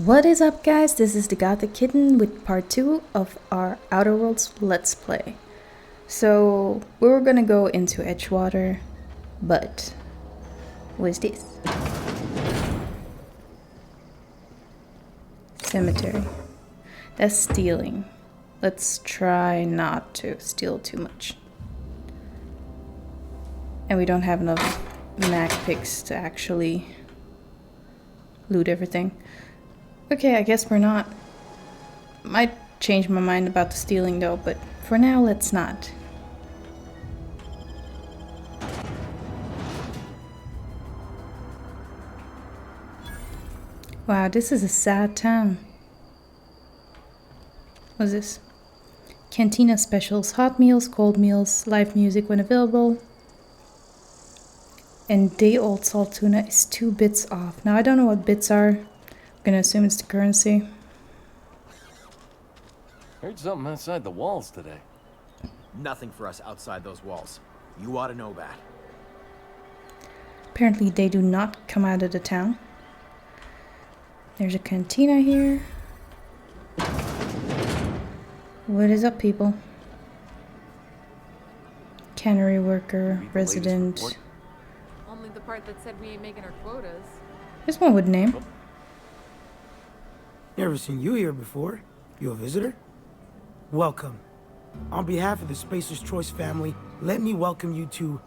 What is up, guys? This is TheGothicKitten with part 2 of our Outer Worlds Let's Play. So, we were gonna go into Edgewater, but what is this? Cemetery. That's stealing. Let's try not to steal too much. And we don't have enough mag picks to actually loot everything. Okay, I guess we're not. Might change my mind about the stealing though, but for now, let's not. Wow, this is a sad town. What's this? Cantina specials, hot meals, cold meals, live music when available. And day-old salt tuna is 2 bits off. Now I don't know what bits are. I'm gonna assume it's the currency. Heard something outside the walls today. Nothing for us outside those walls. You ought to know that. Apparently they do not come out of the town. There's a cantina here. What is up, people? Cannery worker, resident. Only the part that said we ain't making our quotas. There's one with name. Never seen you here before. You a visitor? Welcome. On behalf of the Spacer's Choice family, let me welcome you to,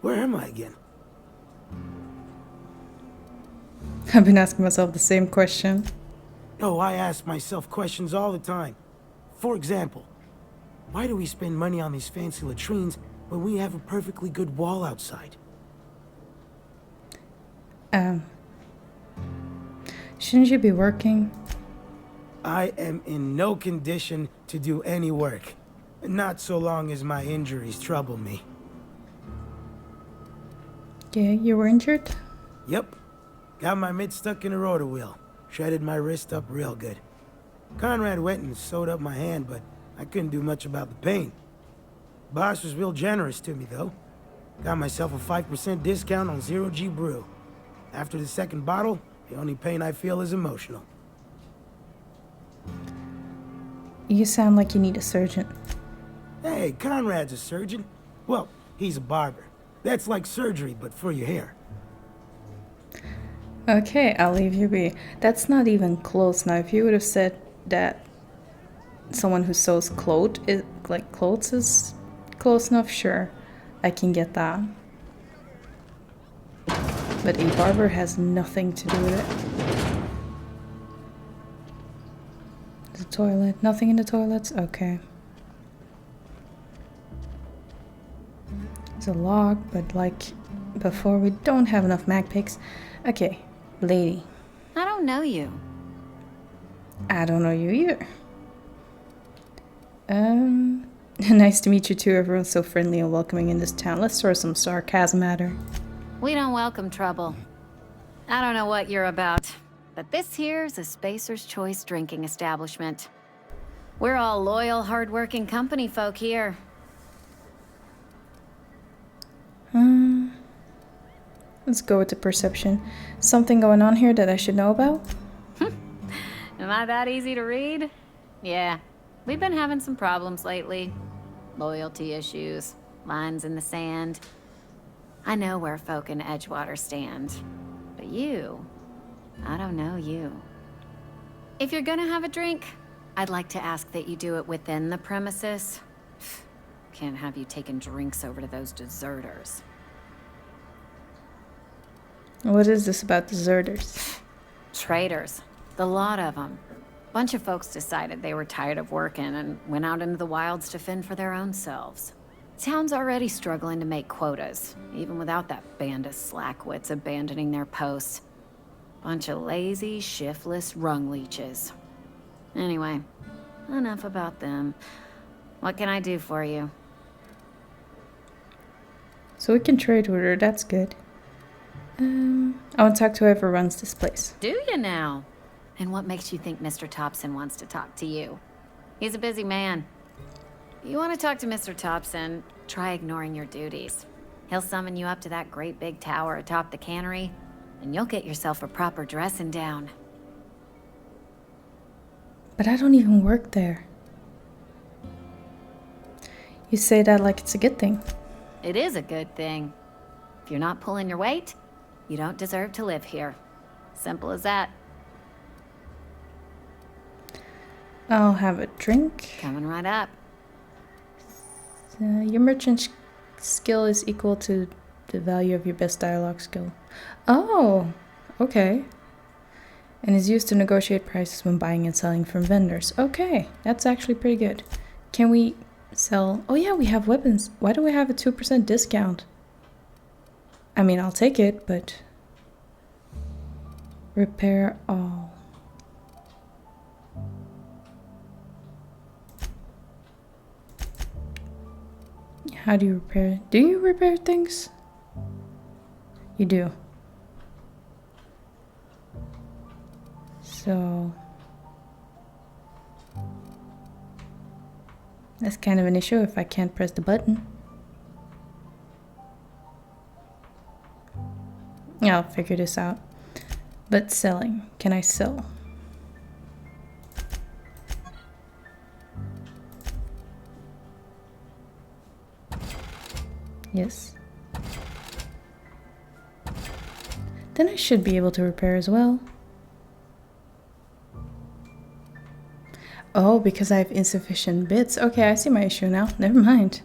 where am I again? I've been asking myself the same question. Oh, I ask myself questions all the time. For example, why do we spend money on these fancy latrines when we have a perfectly good wall outside? Shouldn't you be working? I am in no condition to do any work. Not so long as my injuries trouble me. Yeah, you were injured? Yep. Got my mid stuck in a rotor wheel. Shredded my wrist up real good. Conrad went and sewed up my hand, but I couldn't do much about the pain. Boss was real generous to me, though. Got myself a 5% discount on Zero G Brew. After the second bottle, the only pain I feel is emotional. You sound like you need a surgeon. Hey, Conrad's a surgeon. Well, he's a barber. That's like surgery, but for your hair. Okay, I'll leave you be. That's not even close. Now, if you would have said that someone who sews clothes is close enough, sure, I can get that. But a barber has nothing to do with it. The toilet. Nothing in the toilets? Okay. It's a log, but like before, we don't have enough mag picks. Okay, lady. I don't know you. I don't know you either. Nice to meet you too. Everyone's so friendly and welcoming in this town. Let's throw some sarcasm at her. We don't welcome trouble. I don't know what you're about, but this here's a Spacer's Choice drinking establishment. We're all loyal, hard-working company folk here. Let's go with the perception. Something going on here that I should know about? Am I that easy to read? Yeah, we've been having some problems lately. Loyalty issues, lines in the sand. I know where folk in Edgewater stand. But you, I don't know you. If you're gonna have a drink, I'd like to ask that you do it within the premises. Can't have you taking drinks over to those deserters. What is this about deserters? Traitors. The lot of them. Bunch of folks decided they were tired of working and went out into the wilds to fend for their own selves. Town's already struggling to make quotas, even without that band of slackwits abandoning their posts. Bunch of lazy, shiftless rung leeches. Anyway, enough about them. What can I do for you? So we can trade with her, that's good. I want to talk to whoever runs this place. Do you now? And what makes you think Mr. Thompson wants to talk to you? He's a busy man. You want to talk to Mr. Thompson, try ignoring your duties. He'll summon you up to that great big tower atop the cannery, and you'll get yourself a proper dressing down. But I don't even work there. You say that like it's a good thing. It is a good thing. If you're not pulling your weight, you don't deserve to live here. Simple as that. I'll have a drink. Coming right up. Your merchant skill is equal to the value of your best dialogue skill. Oh, okay. And is used to negotiate prices when buying and selling from vendors. Okay, that's actually pretty good. Can we sell? Oh yeah, we have weapons. Why do we have a 2% discount? I mean, I'll take it, but... Repair all. How do you repair? Do you repair things? You do. So that's kind of an issue if I can't press the button. Yeah, I'll figure this out. But selling. Can I sell? Yes. Then I should be able to repair as well. Oh, because I have insufficient bits. Okay, I see my issue now. Never mind.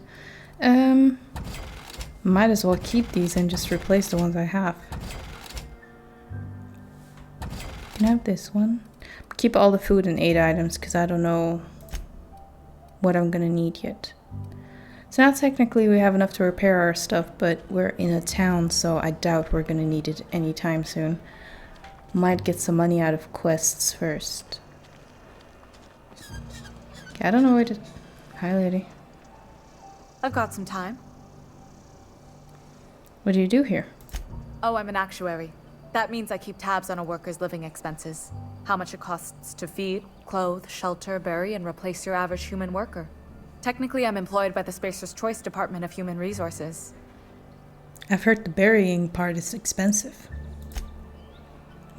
Might as well keep these and just replace the ones I have. Can I have this one? Keep all the food and 8 items because I don't know what I'm gonna need yet. So now technically we have enough to repair our stuff, but we're in a town, so I doubt we're gonna need it anytime soon. Might get some money out of quests first. Okay, I don't know where to... Hi, lady. I've got some time. What do you do here? Oh, I'm an actuary. That means I keep tabs on a worker's living expenses. How much it costs to feed, clothe, shelter, bury, and replace your average human worker. Technically, I'm employed by the Spacer's Choice Department of Human Resources. I've heard the burying part is expensive.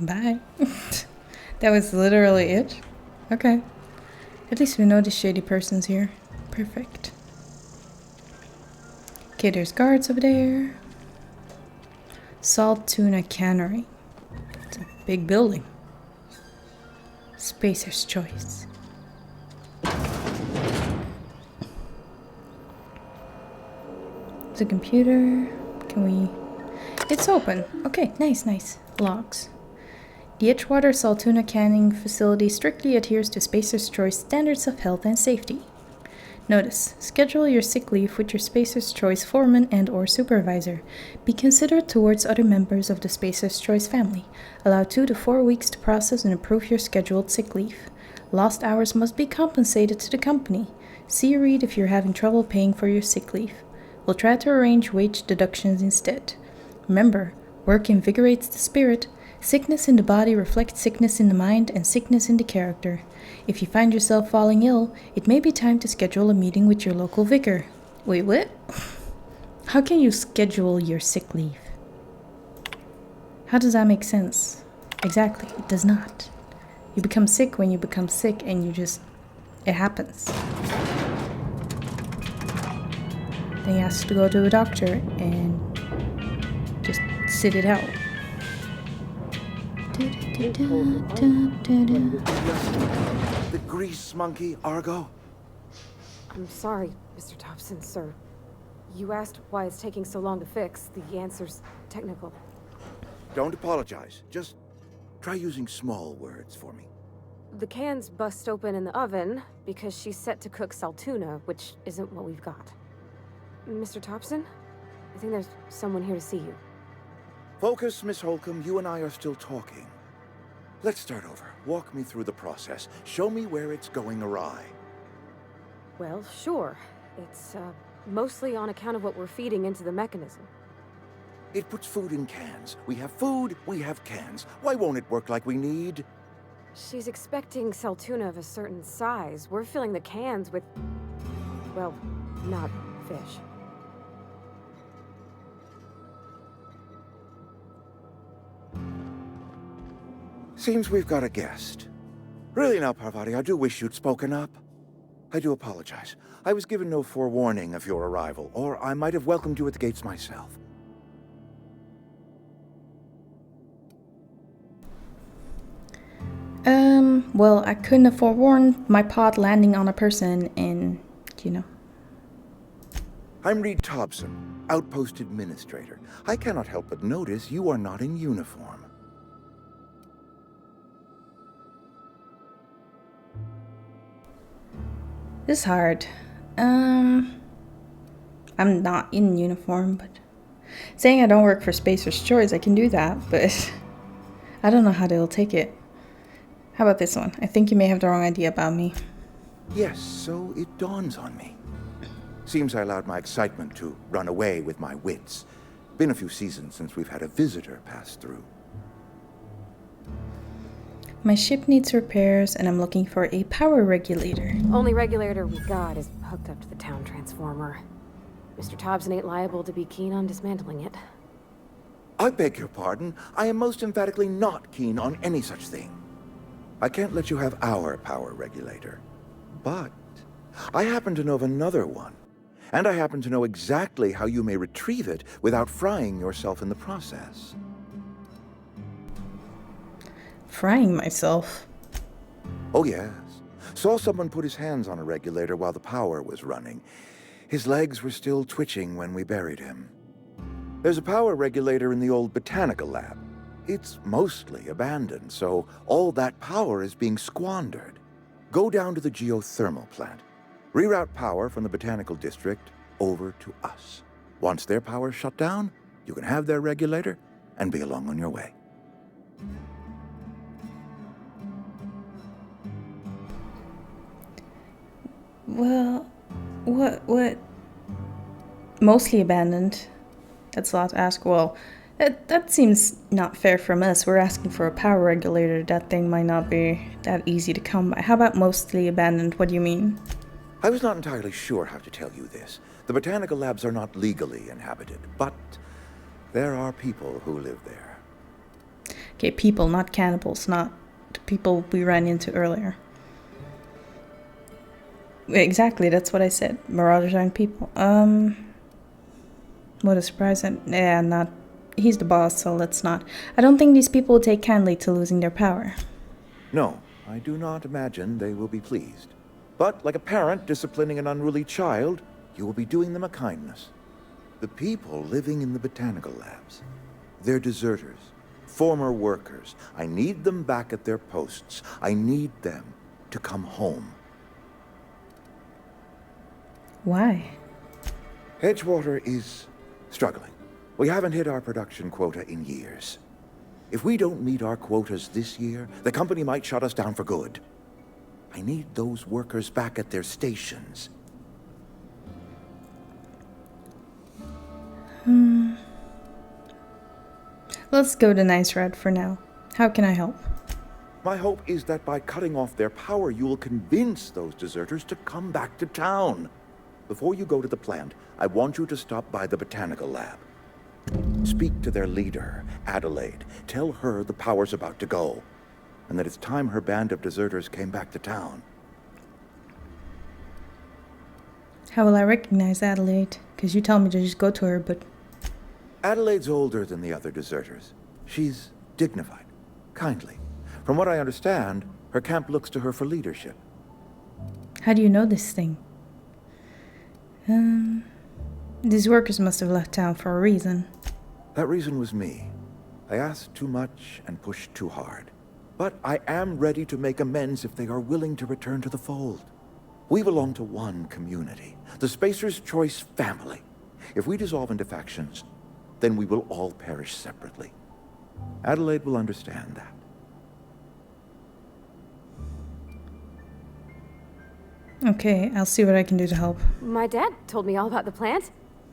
Bye. That was literally it? Okay. At least we know the shady person's here. Perfect. Okay, there's guards over there. Salt Tuna Cannery. It's a big building. Spacer's Choice. The computer. Can we... It's open. Okay, nice, nice. Logs. The Edgewater Saltuna Canning Facility strictly adheres to Spacer's Choice standards of health and safety. Notice, schedule your sick leave with your Spacer's Choice foreman and/or supervisor. Be considerate towards other members of the Spacer's Choice family. Allow 2 to 4 weeks to process and approve your scheduled sick leave. Lost hours must be compensated to the company. See read if you're having trouble paying for your sick leave. We'll try to arrange wage deductions instead. Remember, work invigorates the spirit. Sickness in the body reflects sickness in the mind and sickness in the character. If you find yourself falling ill, it may be time to schedule a meeting with your local vicar. Wait, what? How can you schedule your sick leave? How does that make sense? Exactly, it does not. You become sick when you become sick and you just... it happens. Then you have to go to a doctor and just sit it out. The grease monkey, Argo? I'm sorry, Mr. Thompson, sir. You asked why it's taking so long to fix. The answer's technical. Don't apologize. Just try using small words for me. The cans bust open in the oven because she's set to cook saltuna, which isn't what we've got. Mr. Thompson? I think there's someone here to see you. Focus, Miss Holcomb. You and I are still talking. Let's start over. Walk me through the process. Show me where it's going awry. Well, sure. It's, mostly on account of what we're feeding into the mechanism. It puts food in cans. We have food, we have cans. Why won't it work like we need? She's expecting saltuna of a certain size. We're filling the cans with... well, not fish. Seems we've got a guest. Really now, Parvati, I do wish you'd spoken up. I do apologize. I was given no forewarning of your arrival, or I might have welcomed you at the gates myself. Well, I couldn't have forewarned my pod landing on a person and, you know. I'm Reed Thompson, Outpost Administrator. I cannot help but notice you are not in uniform. This is hard. I'm not in uniform, but saying I don't work for Spacer's Choice, I can do that, but I don't know how they'll take it. How about this one? I think you may have the wrong idea about me. Yes, so it dawns on me. Seems I allowed my excitement to run away with my wits. Been a few seasons since we've had a visitor pass through. My ship needs repairs, and I'm looking for a power regulator. Only regulator we got is hooked up to the town transformer. Mr. Thompson ain't liable to be keen on dismantling it. I beg your pardon. I am most emphatically not keen on any such thing. I can't let you have our power regulator. But I happen to know of another one. And I happen to know exactly how you may retrieve it without frying yourself in the process. Frying myself? Oh, yes. Saw someone put his hands on a regulator while the power was running. His legs were still twitching when we buried him. There's a power regulator in the old botanical lab. It's mostly abandoned, so all that power is being squandered. Go down to the geothermal plant. Reroute power from the botanical district over to us. Once their power's shut down, you can have their regulator and be along on your way. Well, what? Mostly abandoned. That's a lot to ask. Well, that seems not fair from us. We're asking for a power regulator. That thing might not be that easy to come by. How about mostly abandoned? What do you mean? I was not entirely sure how to tell you this. The botanical labs are not legally inhabited, but there are people who live there. Okay, people, not cannibals, not the people we ran into earlier. Exactly, that's what I said. Marauders aren't people. What a surprise. Yeah, not... He's the boss, so let's not. I don't think these people will take kindly to losing their power. No, I do not imagine they will be pleased. But like a parent disciplining an unruly child, you will be doing them a kindness. The people living in the botanical labs, they're deserters, former workers. I need them back at their posts. I need them to come home. Why? Edgewater is struggling. We haven't hit our production quota in years. If we don't meet our quotas this year, the company might shut us down for good. I need those workers back at their stations. Let's go the nice route for now. How can I help? My hope is that by cutting off their power, you will convince those deserters to come back to town. Before you go to the plant, I want you to stop by the botanical lab. Speak to their leader, Adelaide. Tell her the power's about to go, and that it's time her band of deserters came back to town. How will I recognize Adelaide? Because you tell me to just go to her, but... Adelaide's older than the other deserters. She's dignified, kindly. From what I understand, her camp looks to her for leadership. How do you know this thing? These workers must have left town for a reason. That reason was me. I asked too much and pushed too hard. But I am ready to make amends if they are willing to return to the fold. We belong to one community, the Spacer's Choice family. If we dissolve into factions, then we will all perish separately. Adelaide will understand that. Okay, I'll see what I can do to help. My dad told me all about the plant.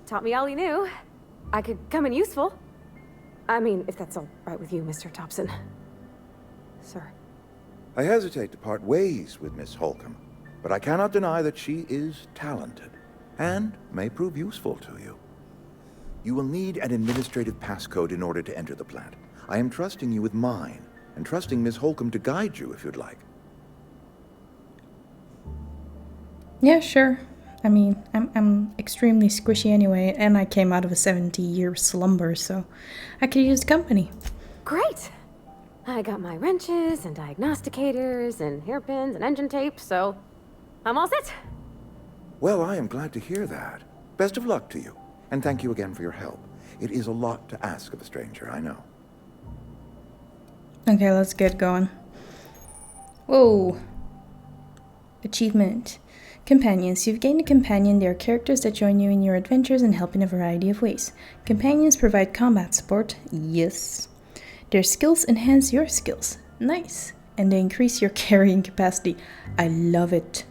Taught me all he knew. I could come in useful. I mean, if that's all right with you, Mr. Thompson. Sir. I hesitate to part ways with Miss Holcomb, but I cannot deny that she is talented and may prove useful to you. You will need an administrative passcode in order to enter the plant. I am trusting you with mine, and trusting Miss Holcomb to guide you if you'd like. Yeah, sure. I mean, I'm extremely squishy anyway, and I came out of a 70-year slumber, so I could use company. Great! I got my wrenches and diagnosticators and hairpins and engine tape, so I'm all set. Well, I am glad to hear that. Best of luck to you, and thank you again for your help. It is a lot to ask of a stranger, I know. Okay, let's get going. Whoa. Achievement. Companions. You've gained a companion. They are characters that join you in your adventures and help in a variety of ways. Companions provide combat support. Yes. Their skills enhance your skills. Nice. And they increase your carrying capacity. I love it.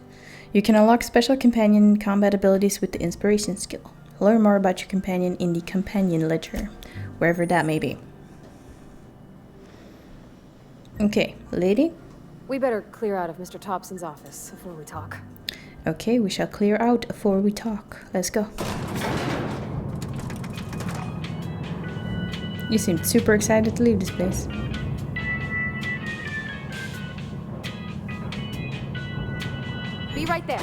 You can unlock special companion combat abilities with the inspiration skill. Learn more about your companion in the companion ledger, wherever that may be. Okay, lady? We better clear out of Mr. Thompson's office before we talk. Okay, we shall clear out before we talk. Let's go. You seem super excited to leave this place. Be right there.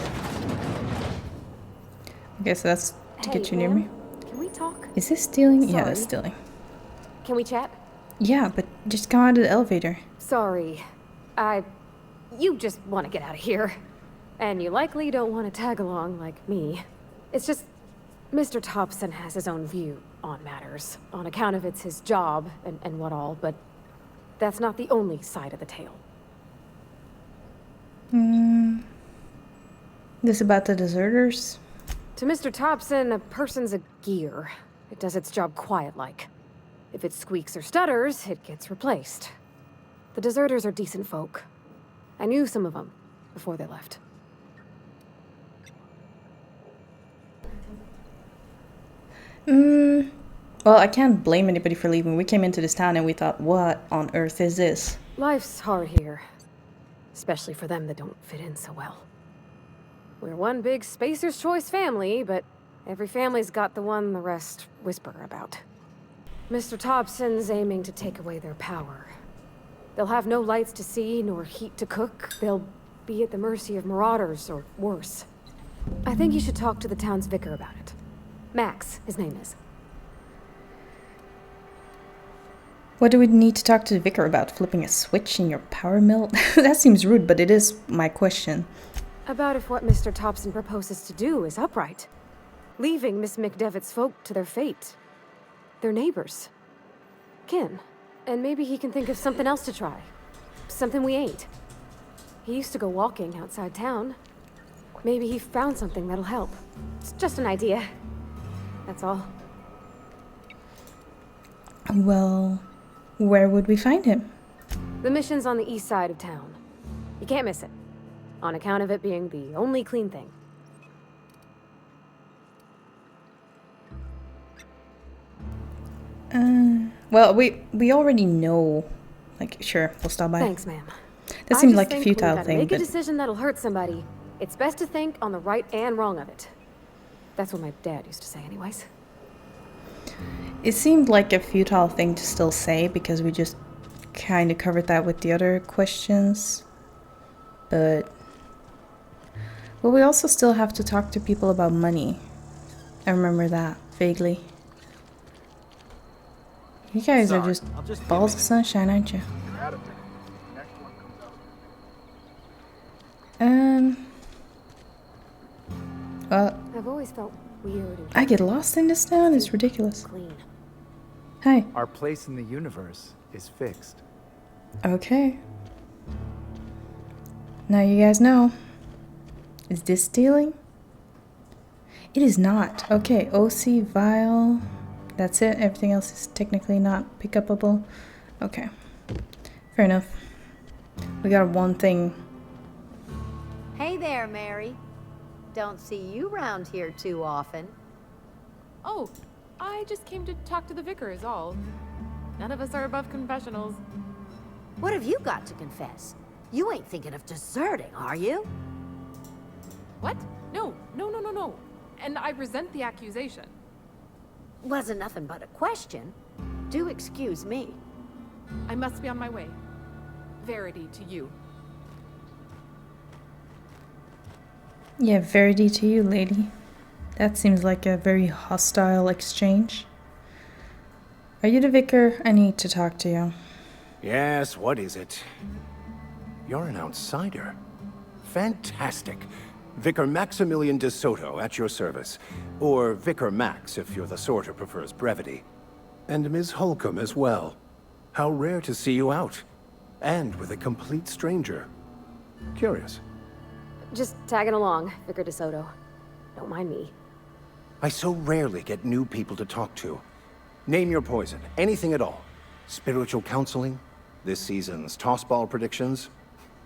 Okay, so that's to get you near ma'am, me. Can we talk? Is this stealing? Yeah, Sorry. that's stealing. Can we chat? Yeah, but just come out of the elevator. Sorry. You just want to get out of here. And you likely don't want to tag along like me. It's just, Mr. Thompson has his own view on matters, on account of it's his job and what all, but that's not the only side of the tale. This about the deserters? To Mr. Thompson, a person's a gear. It does its job quiet-like. If it squeaks or stutters, it gets replaced. The deserters are decent folk. I knew some of them before they left. Well, I can't blame anybody for leaving. We came into this town and we thought, what on earth is this? Life's hard here. Especially for them that don't fit in so well. We're one big Spacer's Choice family, but every family's got the one the rest whisper about. Mr. Thompson's aiming to take away their power. They'll have no lights to see, nor heat to cook. They'll be at the mercy of marauders, or worse. I think you should talk to the town's vicar about it. Max, his name is. What do we need to talk to the vicar about? Flipping a switch in your power mill? That seems rude, but it is my question. About if what Mr. Thompson proposes to do is upright. Leaving Miss McDevitt's folk to their fate. Their neighbors. Kin. And maybe he can think of something else to try. Something we ain't. He used to go walking outside town. Maybe he found something that'll help. It's just an idea. That's all. Well, where would we find him? The mission's on the east side of town. You can't miss it. On account of it being the only clean thing. Well, we already know. Like, sure, we'll stop by. Thanks, ma'am. That seemed like a futile thing, Make a but decision that'll hurt somebody. It's best to think on the right and wrong of it. That's what my dad used to say anyways. it seemed like a futile thing to still say because we just kind of covered that with the other questions. But well, we also still have to talk to people about money. I remember that vaguely. You guys are just balls of sunshine, aren't you? Well, I've always felt weird and I get lost in this town. It's ridiculous. clean. Hi. Our place in the universe is fixed. Okay. Now you guys know. Is this stealing? It is not. Okay, OC vial. That's it. Everything else is technically not pick upable. Okay. Fair enough. We got one thing. Hey there, Mary. Don't see you round here too often. Oh, I just came to talk to the vicar is all. None of us are above confessionals. What have you got to confess? You ain't thinking of deserting, are you? What? No. And I resent the accusation. Wasn't nothing but a question. Do excuse me. I must be on my way. Verity to you. Yeah, Verity to you, lady. That seems like a very hostile exchange. Are you the vicar? I need to talk to you. Yes, what is it? You're an outsider. Fantastic. Vicar Maximilian de Soto at your service. Or Vicar Max if you're the sort who prefers brevity. And Ms. Holcomb as well. How rare to see you out. And with a complete stranger. Curious. Just tagging along, Vicar DeSoto. Don't mind me. I so rarely get new people to talk to. Name your poison, anything at all. Spiritual counseling, this season's tossball predictions,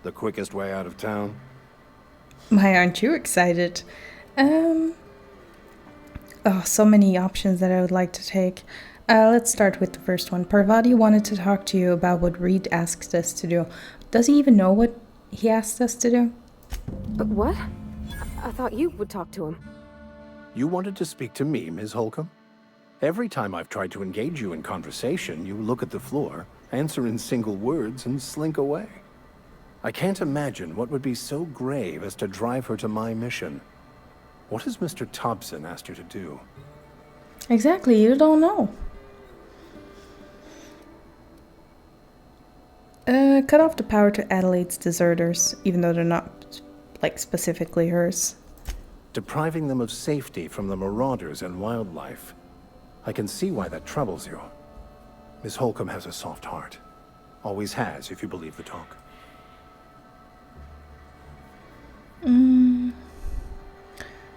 the quickest way out of town. Why aren't you excited? Oh, so many options that I would like to take. Let's start with the first one. Parvati wanted to talk to you about what Reed asked us to do. Does he even know what he asked us to do? What? I thought you would talk to him. You wanted to speak to me, Ms. Holcomb? Every time I've tried to engage you in conversation, you look at the floor, answer in single words, and slink away. I can't imagine what would be so grave as to drive her to my mission. What has Mr. Thompson asked her to do? Exactly, you don't know. Cut off the power to Adelaide's deserters, even though they're not, like, specifically hers. Depriving them of safety from the marauders and wildlife. I can see why that troubles you. Miss Holcomb has a soft heart. Always has, if you believe the talk.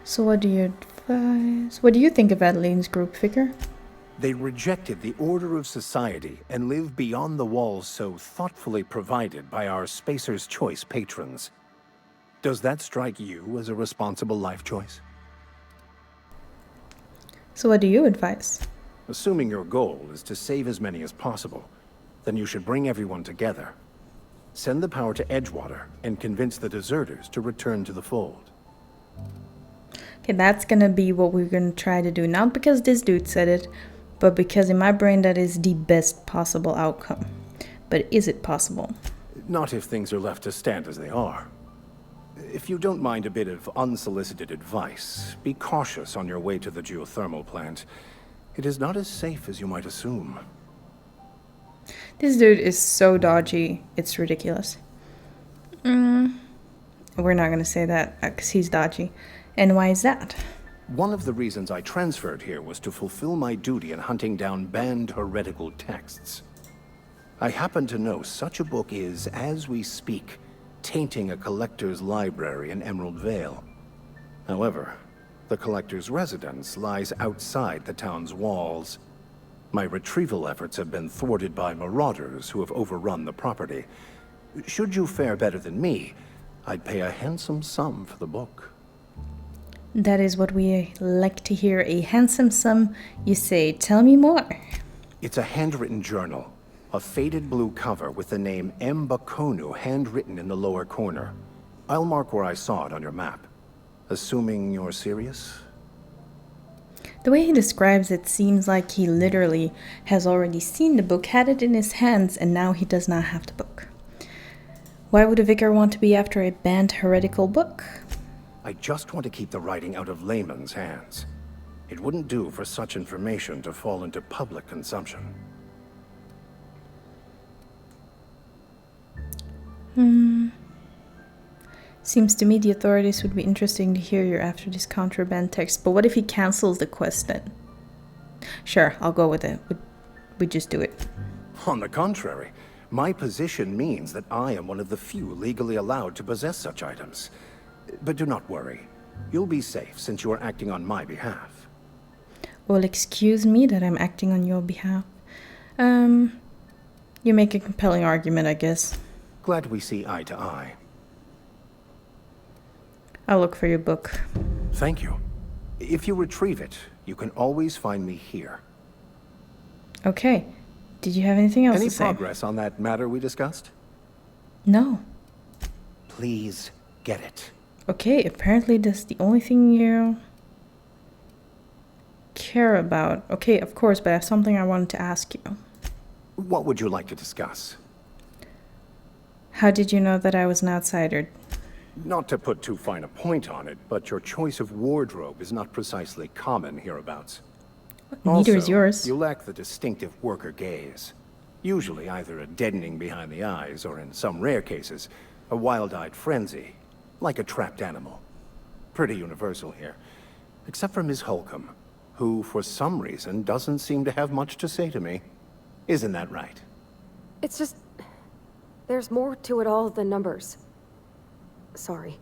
So what do you advise? What do you think of Adelaide's group, Vicar? They rejected the order of society and live beyond the walls so thoughtfully provided by our Spacer's Choice patrons. Does that strike you as a responsible life choice? So what do you advise? Assuming your goal is to save as many as possible, then you should bring everyone together. Send the power to Edgewater and convince the deserters to return to the fold. Okay, that's gonna be what we're gonna try to do. Not because this dude said it, but because in my brain that is the best possible outcome. But is it possible? Not if things are left to stand as they are. If you don't mind a bit of unsolicited advice, be cautious on your way to the geothermal plant. It is not as safe as you might assume. This dude is so dodgy, it's ridiculous. We're not gonna say that, because he's dodgy. And why is that? One of the reasons I transferred here was to fulfill my duty in hunting down banned heretical texts. I happen to know such a book is, as we speak, tainting a collector's library in Emerald Vale. However, the collector's residence lies outside the town's walls. My retrieval efforts have been thwarted by marauders who have overrun the property. Should you fare better than me, I'd pay a handsome sum for the book. That is what we like to hear, a handsome sum. You say, tell me more. It's a handwritten journal. A faded blue cover with the name M. Bakonu handwritten in the lower corner. I'll mark where I saw it on your map. Assuming you're serious? The way he describes it seems like he literally has already seen the book, had it in his hands, and now he does not have the book. Why would a vicar want to be after a banned heretical book? I just want to keep the writing out of laymen's hands. It wouldn't do for such information to fall into public consumption. Seems to me the authorities would be interested to hear you after this contraband text, but what if he cancels the quest then? Sure, I'll go with it. We just do it. On the contrary, my position means that I am one of the few legally allowed to possess such items. But do not worry. You'll be safe since you are acting on my behalf. Well, excuse me that I'm acting on your behalf. You make a compelling argument, I guess. Glad we see eye to eye. I'll look for your book. Thank you. If you retrieve it, you can always find me here. Okay. Did you have anything else Any to say? progress on that matter we discussed? No. Please get it. Okay, apparently that's the only thing you care about. Okay, of course, but I have something I wanted to ask you. What would you like to discuss? How did you know that I was an outsider? Not to put too fine a point on it, but your choice of wardrobe is not precisely common hereabouts. Neither is yours. You lack the distinctive worker gaze. Usually either a deadening behind the eyes, or in some rare cases, a wild-eyed frenzy, like a trapped animal. Pretty universal here. Except for Miss Holcomb, who, for some reason, doesn't seem to have much to say to me. Isn't that right? It's just... there's more to it all than numbers. Sorry.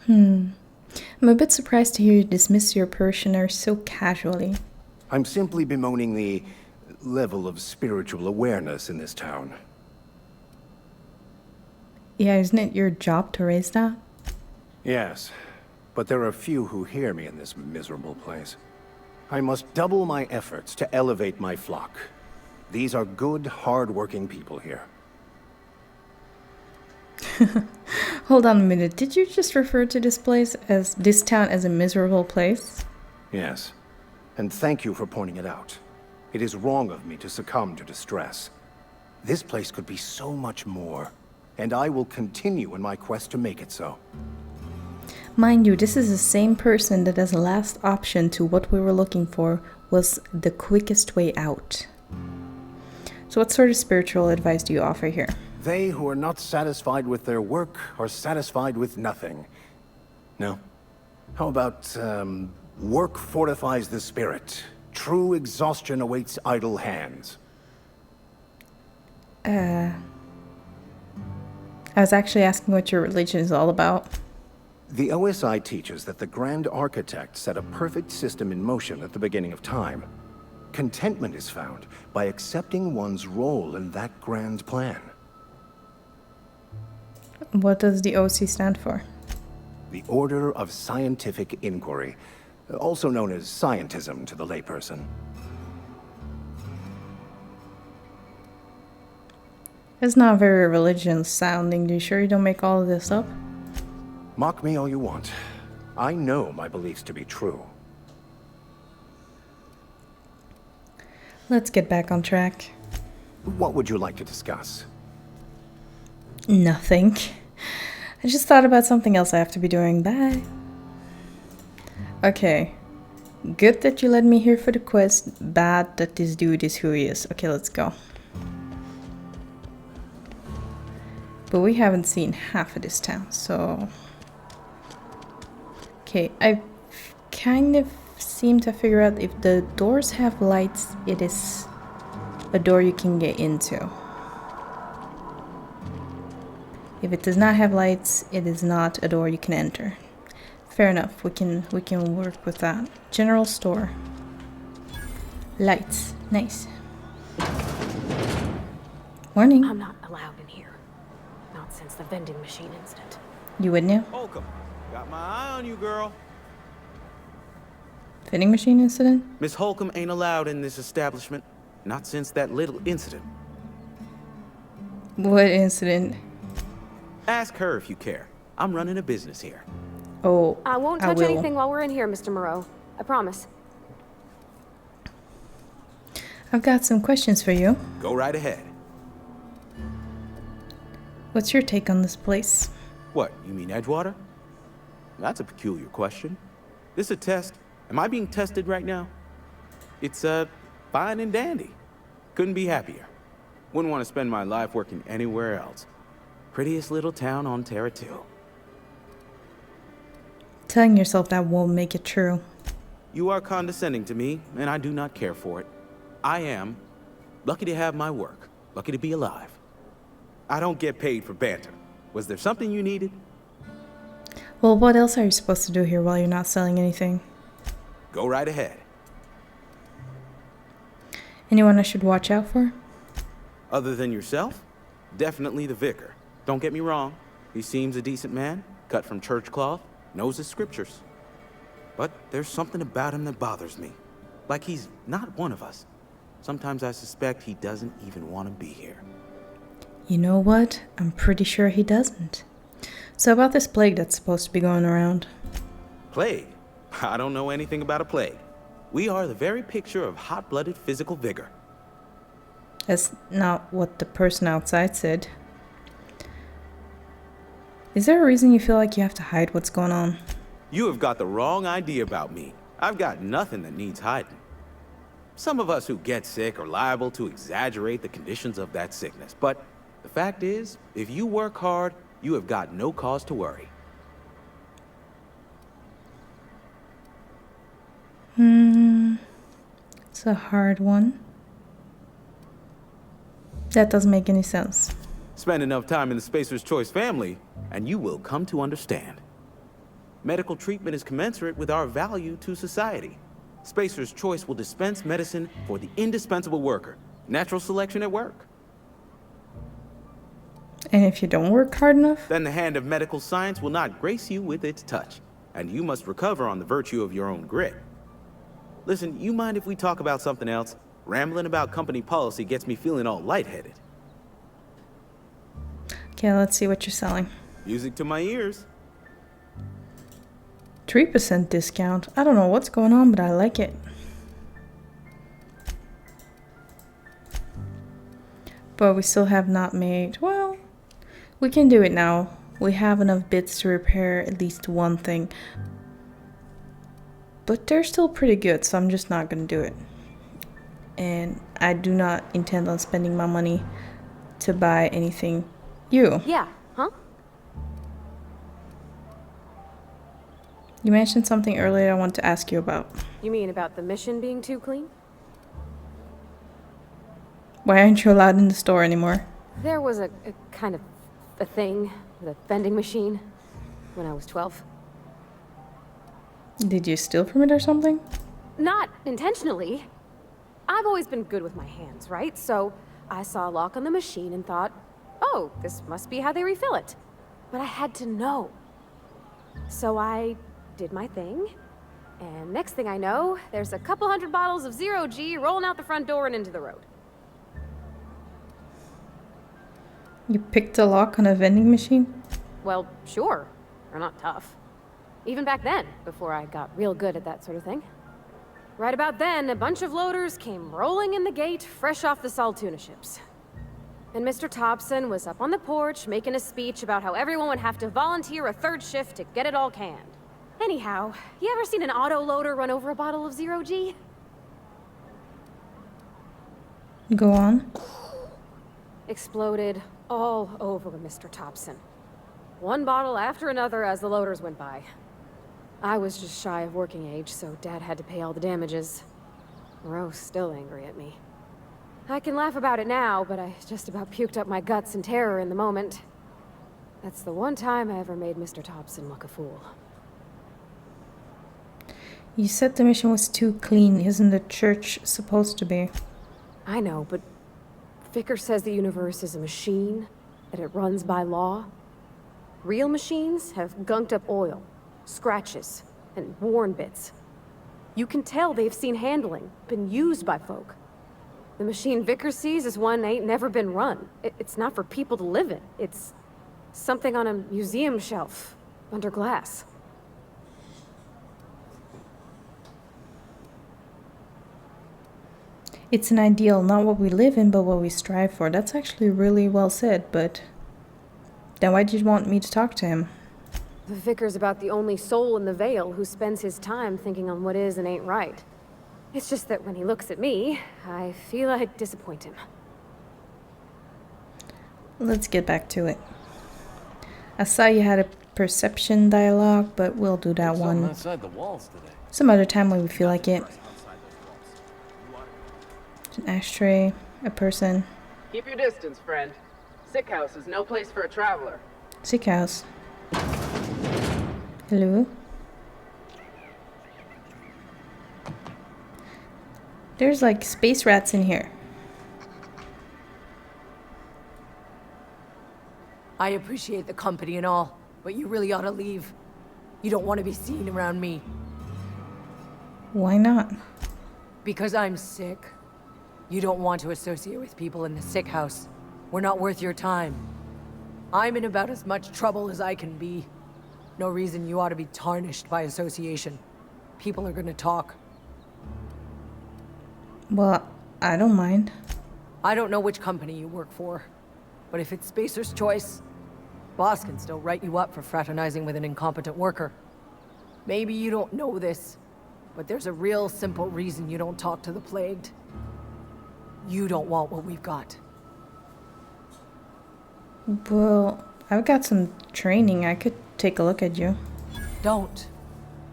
I'm a bit surprised to hear you dismiss your parishioners so casually. I'm simply bemoaning the level of spiritual awareness in this town. Yeah, isn't it your job to raise that? Yes, but there are few who hear me in this miserable place. I must double my efforts to elevate my flock. These are good, hard-working people here. Hold on a minute, did you just refer to this town as a miserable place? Yes, and thank you for pointing it out. It is wrong of me to succumb to distress. This place could be so much more, and I will continue in my quest to make it so. Mind you, this is the same person that as a last option to what we were looking for was the quickest way out. So what sort of spiritual advice do you offer here? They who are not satisfied with their work are satisfied with nothing. No? How about, work fortifies the spirit. True exhaustion awaits idle hands. I was actually asking what your religion is all about. The OSI teaches that the Grand Architect set a perfect system in motion at the beginning of time. Contentment is found by accepting one's role in that grand plan. What does the OC stand for? The Order of Scientific Inquiry, also known as scientism to the layperson. It's not very religious sounding. You sure you don't make all of this up? Mock me all you want. I know my beliefs to be true. Let's get back on track. What would you like to discuss? Nothing. I just thought about something else I have to be doing. Bye. Okay. Good that you led me here for the quest. Bad that this dude is who he is. Okay, let's go. But we haven't seen half of this town, so... Okay, I kind of seem to figure out if the doors have lights, it is a door you can get into. If it does not have lights, it is not a door you can enter. Fair enough, we can work with that. General store. Lights, nice. Morning. I'm not allowed in here. Not since the vending machine incident. You would know? Holcomb, got my eye on you, girl. Vending machine incident? Miss Holcomb ain't allowed in this establishment. Not since that little incident. What incident? Ask her if you care. I'm running a business here. Oh, I won't touch anything while we're in here, Mr. Moreau. I promise. I've got some questions for you. Go right ahead. What's your take on this place? What, you mean Edgewater? That's a peculiar question. This a test? Am I being tested right now? It's, fine and dandy. Couldn't be happier. Wouldn't want to spend my life working anywhere else. Prettiest little town on Terra 2. Telling yourself that won't make it true. You are condescending to me, and I do not care for it. I am lucky to have my work, lucky to be alive. I don't get paid for banter. Was there something you needed? Well, what else are you supposed to do here while you're not selling anything? Go right ahead. Anyone I should watch out for? Other than yourself? Definitely the vicar. Don't get me wrong. He seems a decent man, cut from church cloth, knows his scriptures. But there's something about him that bothers me. Like he's not one of us. Sometimes I suspect he doesn't even want to be here. You know what? I'm pretty sure he doesn't. So about this plague that's supposed to be going around. Plague? I don't know anything about a plague. We are the very picture of hot-blooded physical vigor. That's not what the person outside said. Is there a reason you feel like you have to hide what's going on? You have got the wrong idea about me. I've got nothing that needs hiding. Some of us who get sick are liable to exaggerate the conditions of that sickness, but the fact is, if you work hard, you have got no cause to worry. It's a hard one. That doesn't make any sense. Spend enough time in the Spacer's Choice family, and you will come to understand. Medical treatment is commensurate with our value to society. Spacer's Choice will dispense medicine for the indispensable worker. Natural selection at work. And if you don't work hard enough? Then the hand of medical science will not grace you with its touch, and you must recover on the virtue of your own grit. Listen, you mind if we talk about something else? Rambling about company policy gets me feeling all lightheaded. Okay, let's see what you're selling. Music to my ears. 3% discount. I don't know what's going on, but I like it. But we still have not made... Well, we can do it now. We have enough bits to repair at least one thing. But they're still pretty good, so I'm just not going to do it. And I do not intend on spending my money to buy anything. You. Yeah, huh? You mentioned something earlier I want to ask you about. You mean about the mission being too clean? Why aren't you allowed in the store anymore? There was a kind of a thing with a vending machine when I was 12. Did you steal from it or something? Not intentionally. I've always been good with my hands, right? So I saw a lock on the machine and thought, oh, this must be how they refill it. But I had to know. So I did my thing, and next thing I know, there's a couple hundred bottles of 0G rolling out the front door and into the road. You picked a lock on a vending machine? Well, sure. They're not tough. Even back then, before I got real good at that sort of thing. Right about then, a bunch of loaders came rolling in the gate, fresh off the Saltuna ships. And Mr. Thompson was up on the porch making a speech about how everyone would have to volunteer a third shift to get it all canned. Anyhow, you ever seen an auto loader run over a bottle of 0G? Go on. Exploded all over Mr. Thompson. One bottle after another as the loaders went by. I was just shy of working age, so Dad had to pay all the damages. Rose still angry at me. I can laugh about it now, but I just about puked up my guts in terror in the moment. That's the one time I ever made Mr. Thompson look a fool. You said the mission was too clean. Isn't the church supposed to be? I know, but Vicker says the universe is a machine, that it runs by law. Real machines have gunked up oil, scratches, and worn bits. You can tell they've seen handling, been used by folk. The machine Vicker sees is one ain't never been run. It's not for people to live in. It's something on a museum shelf, under glass. It's an ideal, not what we live in, but what we strive for. That's actually really well said, but then why did you want me to talk to him? The Vicar's about the only soul in the Vale who spends his time thinking on what is and ain't right. It's just that when he looks at me, I feel I disappoint him. Let's get back to it. I saw you had a perception dialogue, but we'll do that one outside the walls today. some other time when we feel like it. An ashtray, a person. Keep your distance, friend. Sick house is no place for a traveler. Sick house. Hello? There's like space rats in here. I appreciate the company and all, but you really ought to leave. You don't want to be seen around me. Why not? Because I'm sick. You don't want to associate with people in the sick house. We're not worth your time. I'm in about as much trouble as I can be. No reason you ought to be tarnished by association. People are gonna talk. Well, I don't mind. I don't know which company you work for, but if it's Spacer's choice, boss can still write you up for fraternizing with an incompetent worker. Maybe you don't know this, but there's a real simple reason you don't talk to the plagued. You don't want what we've got. Well, I've got some training. I could take a look at you. Don't.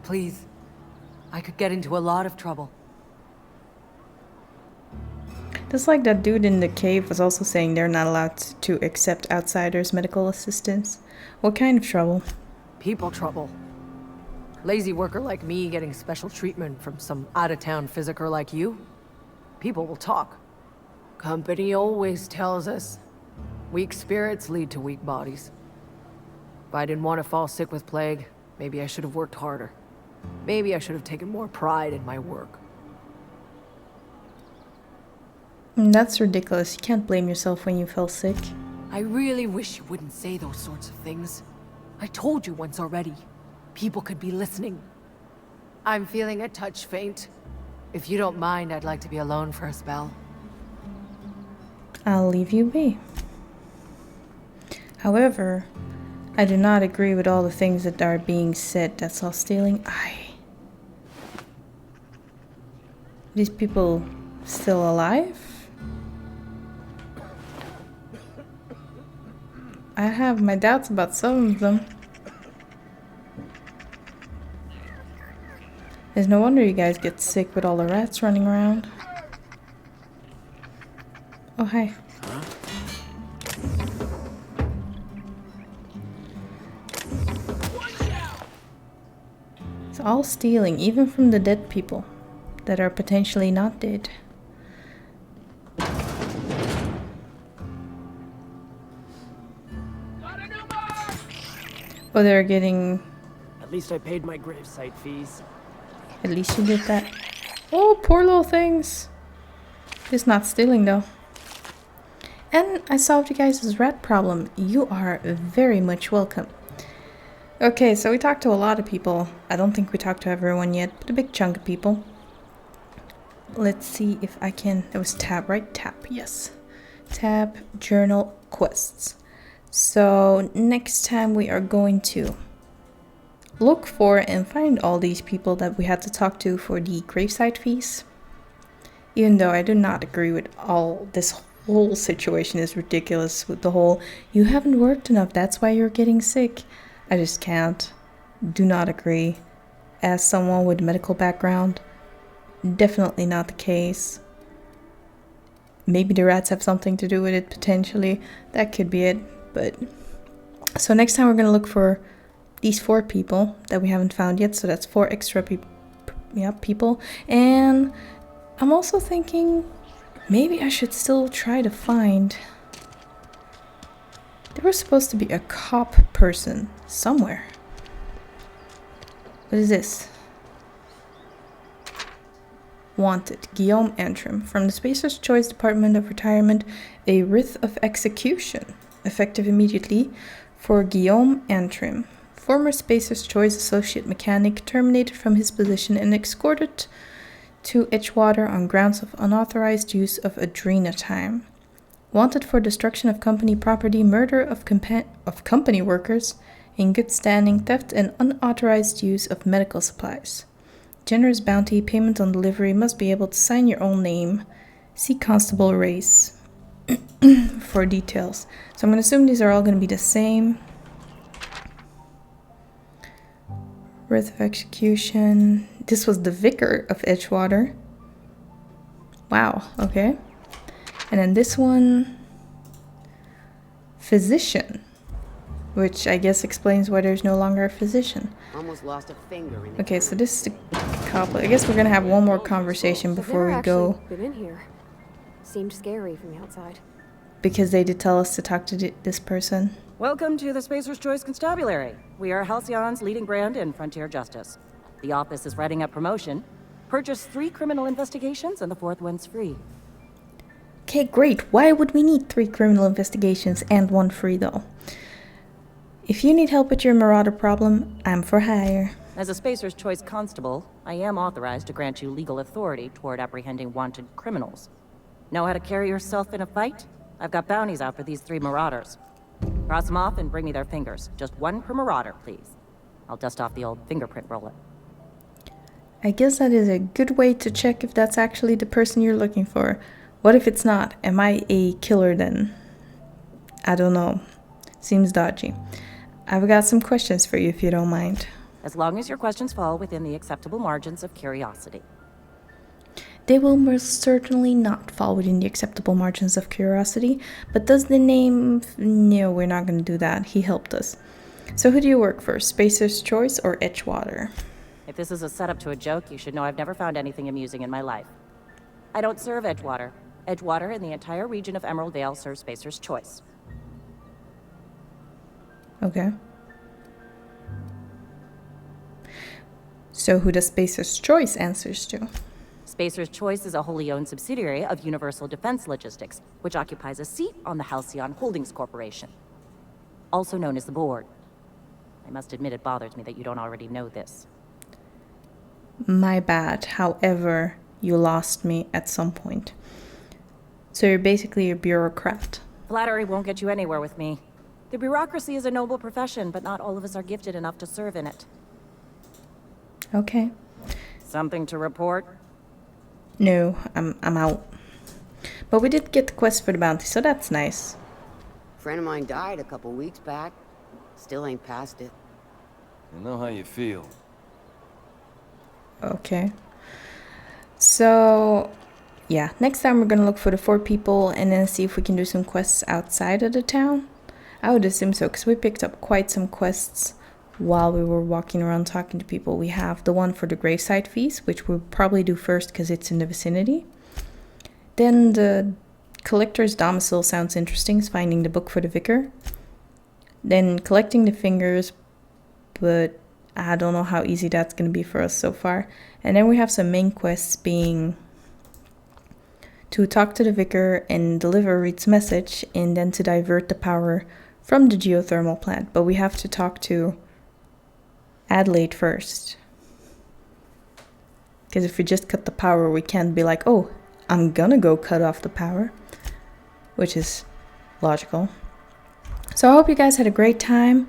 Please. I could get into a lot of trouble. Just like that dude in the cave was also saying they're not allowed to accept outsiders' medical assistance. What kind of trouble? People trouble. Lazy worker like me getting special treatment from some out-of-town physiker like you? People will talk. Company always tells us weak spirits lead to weak bodies. If I didn't want to fall sick with plague, maybe I should have worked harder. Maybe I should have taken more pride in my work. That's ridiculous. You can't blame yourself when you fell sick. I really wish you wouldn't say those sorts of things. I told you once already. People could be listening. I'm feeling a touch faint. If you don't mind, I'd like to be alone for a spell. I'll leave you be. However, I do not agree with all the things that are being said. That's all stealing. These people still alive? I have my doubts about some of them. There's no wonder you guys get sick with all the rats running around. Oh, hi. It's all stealing, even from the dead people that are potentially not dead. Oh, they're getting... At least I paid my gravesite fees. At least you did that. Oh, poor little things. Just not stealing though. And I solved you guys' rat problem. You are very much welcome. Okay, so we talked to a lot of people. I don't think we talked to everyone yet, but a big chunk of people. Let's see if I can... It was tab, right? Tab, yes. Tab, journal, quests. So next time we are going to look for and find all these people that we had to talk to for the gravesite fees. Even though I do not agree with all this whole situation is ridiculous with the whole you haven't worked enough, that's why you're getting sick. I just can't. Do not agree. As someone with a medical background, definitely not the case. Maybe the rats have something to do with it potentially. That could be it. But so next time we're gonna look for these 4 people that we haven't found yet. So that's 4 extra people. And I'm also thinking maybe I should still try to find... There was supposed to be a cop person somewhere. What is this? Wanted, Guillaume Antrim. From the Spacer's Choice Department of Retirement, a writ of execution. Effective immediately for Guillaume Antrim. Former Spacer's Choice associate mechanic terminated from his position and escorted to Edgewater on grounds of unauthorized use of adrenatime. Wanted for destruction of company property, murder of company workers in good standing, theft and unauthorized use of medical supplies. Generous bounty, payment on delivery, must be able to sign your own name. See Constable Race for details. So I'm going to assume these are all going to be the same. Writ of execution. This was the Vicar of Edgewater. Wow, okay. And then this one, Physician, which I guess explains why there's no longer a physician. Almost lost a finger in the Okay, so this is the cop. I guess we're gonna have one more conversation before we go. Been in here. Seemed scary from the outside. Because they did tell us to talk to this person. Welcome to the Spacer's Choice Constabulary. We are Halcyon's leading brand in frontier justice. The office is writing up promotion. Purchase 3 criminal investigations and the 4th one's free. Okay, great. Why would we need 3 criminal investigations and 1 free though? If you need help with your marauder problem, I'm for hire. As a Spacer's Choice constable, I am authorized to grant you legal authority toward apprehending wanted criminals. Know how to carry yourself in a fight? I've got bounties out for these 3 marauders. Cross them off and bring me their fingers. Just 1 per marauder, please. I'll dust off the old fingerprint roller. I guess that is a good way to check if that's actually the person you're looking for. What if it's not? Am I a killer then? I don't know. Seems dodgy. I've got some questions for you if you don't mind. As long as your questions fall within the acceptable margins of curiosity. They will most certainly not fall within the acceptable margins of curiosity, but does the name... No, we're not going to do that. He helped us. So who do you work for? Spacer's Choice or Edgewater? If this is a setup to a joke, you should know I've never found anything amusing in my life. I don't serve Edgewater. Edgewater and the entire region of Emerald Vale serve Spacer's Choice. Okay. So who does Spacer's Choice answers to? Spacer's Choice is a wholly owned subsidiary of Universal Defense Logistics, which occupies a seat on the Halcyon Holdings Corporation, also known as the Board. I must admit it bothers me that you don't already know this. My bad. However, you lost me at some point. So you're basically a bureaucrat. Flattery won't get you anywhere with me. The bureaucracy is a noble profession, but not all of us are gifted enough to serve in it. Okay. Something to report? No, I'm out. But we did get the quest for the bounty, so that's nice. A friend of mine died a couple weeks back. Still ain't past it. I know how you feel. Okay. So, yeah. Next time we're gonna look for the 4 people and then see if we can do some quests outside of the town. I would assume so, because we picked up quite some quests while we were walking around talking to people. We have the one for the gravesite feast, which we'll probably do first because it's in the vicinity. Then the collector's domicile sounds interesting, is finding the book for the vicar. Then collecting the fingers, but I don't know how easy that's going to be for us so far. And then we have some main quests being to talk to the vicar and deliver Reed's message, and then to divert the power from the geothermal plant. But we have to talk to Adelaide first. Because if we just cut the power, we can't be like, oh, I'm gonna go cut off the power. Which is logical. So I hope you guys had a great time.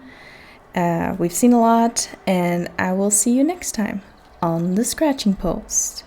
We've seen a lot, and I will see you next time on the Scratching Post.